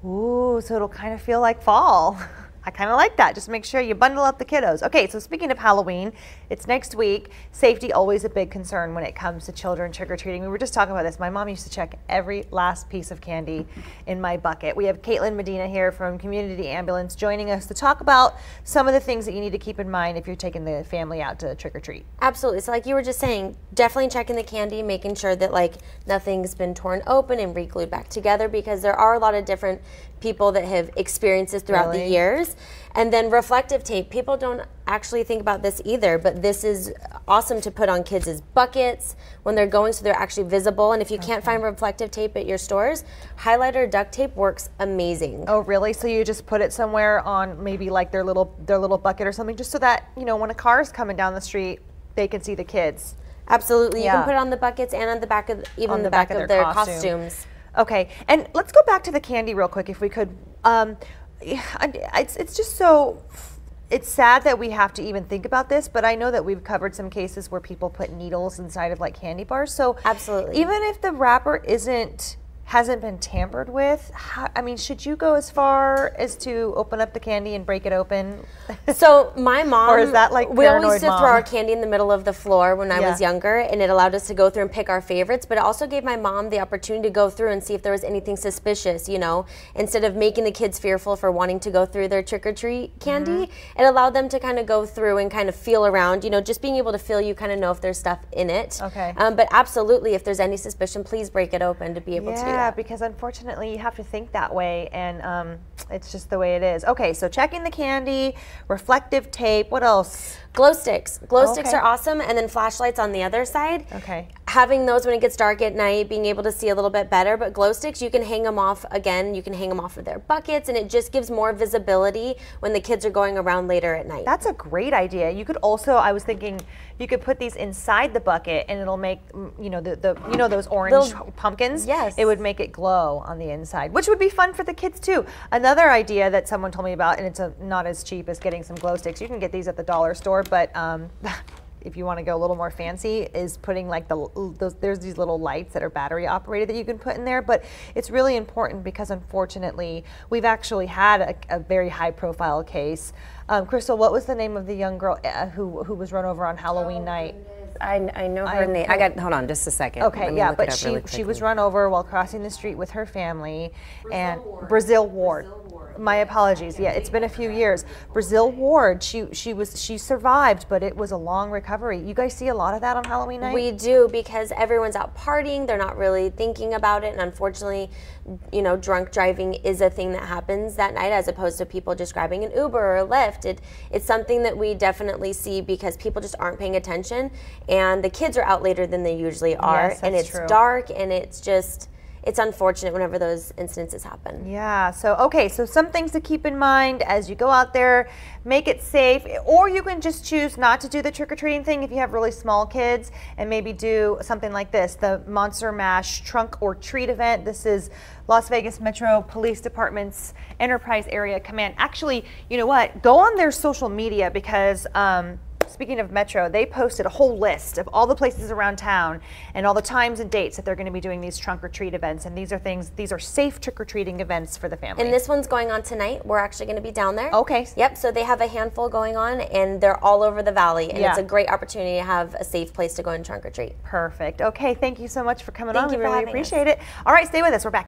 Ooh, so it'll kind of feel like fall. I kind of like that. Just make sure you bundle up the kiddos. Okay, so speaking of Halloween, it's next week. Safety always a big concern when it comes to children trick-or-treating. We were just talking about this. My mom used to check every last piece of candy in my bucket. We have Caitlin Medina here from Community Ambulance joining us to talk about some of the things that you need to keep in mind if you're taking the family out to trick-or-treat. Absolutely. So like you were just saying, definitely checking the candy, making sure that like nothing's been torn open and re-glued back together, because there are a lot of different people that have experienced this throughout the years. And then reflective tape, people don't actually think about this either, but this is awesome to put on kids' buckets when they're going, so they're actually visible. And if you can't find reflective tape at your stores, highlighter duct tape works amazing. Oh really? So you just put it somewhere on maybe like their little bucket or something, just so that, you know, when a car's coming down the street, they can see the kids. Absolutely. You can put it on the buckets and on the back of the back of their costumes. Okay, and let's go back to the candy real quick if we could. It's just so, it's sad that we have to even think about this, but I know that we've covered some cases where people put needles inside of like candy bars. So absolutely, even if the wrapper hasn't been tampered with, I mean, should you go as far as to open up the candy and break it open? So my mom, or is that like we always used to throw our candy in the middle of the floor when I was younger, and it allowed us to go through and pick our favorites, but it also gave my mom the opportunity to go through and see if there was anything suspicious, you know, instead of making the kids fearful for wanting to go through their trick-or-treat candy. It allowed them to kind of go through and kind of feel around, you know, just being able to feel, you kind of know if there's stuff in it. Okay. But absolutely, if there's any suspicion, please break it open to be able to do that. Yeah, because unfortunately you have to think that way, and it's just the way it is. Okay, so checking the candy, reflective tape, what else? Glow sticks. Glow sticks are awesome, and then flashlights on the other side. Okay. Having those when it gets dark at night, being able to see a little bit better, but glow sticks, you can hang them off, again, you can hang them off of their buckets, and it just gives more visibility when the kids are going around later at night. That's a great idea. You could also, I was thinking, you could put these inside the bucket, and it'll make, you know, those orange pumpkins? Yes. It would make it glow on the inside, which would be fun for the kids too. Another idea that someone told me about, and it's not as cheap as getting some glow sticks. You can get these at the dollar store, but if you want to go a little more fancy, is putting like there's these little lights that are battery operated that you can put in there. But it's really important because unfortunately we've actually had a very high profile case. Crystal, what was the name of the young girl who was run over on Halloween night? I know her name. Hold on just a second. Okay, yeah, but she was run over while crossing the street with her family. Brazil Ward. My apologies. Yeah, it's been a few years. Brazil Ward. She survived, but it was a long recovery. You guys see a lot of that on Halloween night? We do, because everyone's out partying. They're not really thinking about it, and unfortunately, you know, drunk driving is a thing that happens that night, as opposed to people just grabbing an Uber or a Lyft. It's something that we definitely see because people just aren't paying attention, and the kids are out later than they usually are, and it's dark, and it's unfortunate whenever those incidences happen. Yeah, so okay, so some things to keep in mind as you go out there, make it safe, or you can just choose not to do the trick-or-treating thing if you have really small kids, and maybe do something like this, the Monster Mash Trunk or Treat event. This is Las Vegas Metro Police Department's Enterprise Area Command. Actually, you know what, go on their social media, because speaking of Metro, they posted a whole list of all the places around town and all the times and dates that they're going to be doing these trunk or treat events. And these are safe trick-or-treating events for the family. And this one's going on tonight. We're actually going to be down there. Okay. Yep, so they have a handful going on, and they're all over the valley. And it's a great opportunity to have a safe place to go and trunk or treat. Perfect. Okay, thank you so much for coming on. Thank you We for really having appreciate it. All right, stay with us. We're back.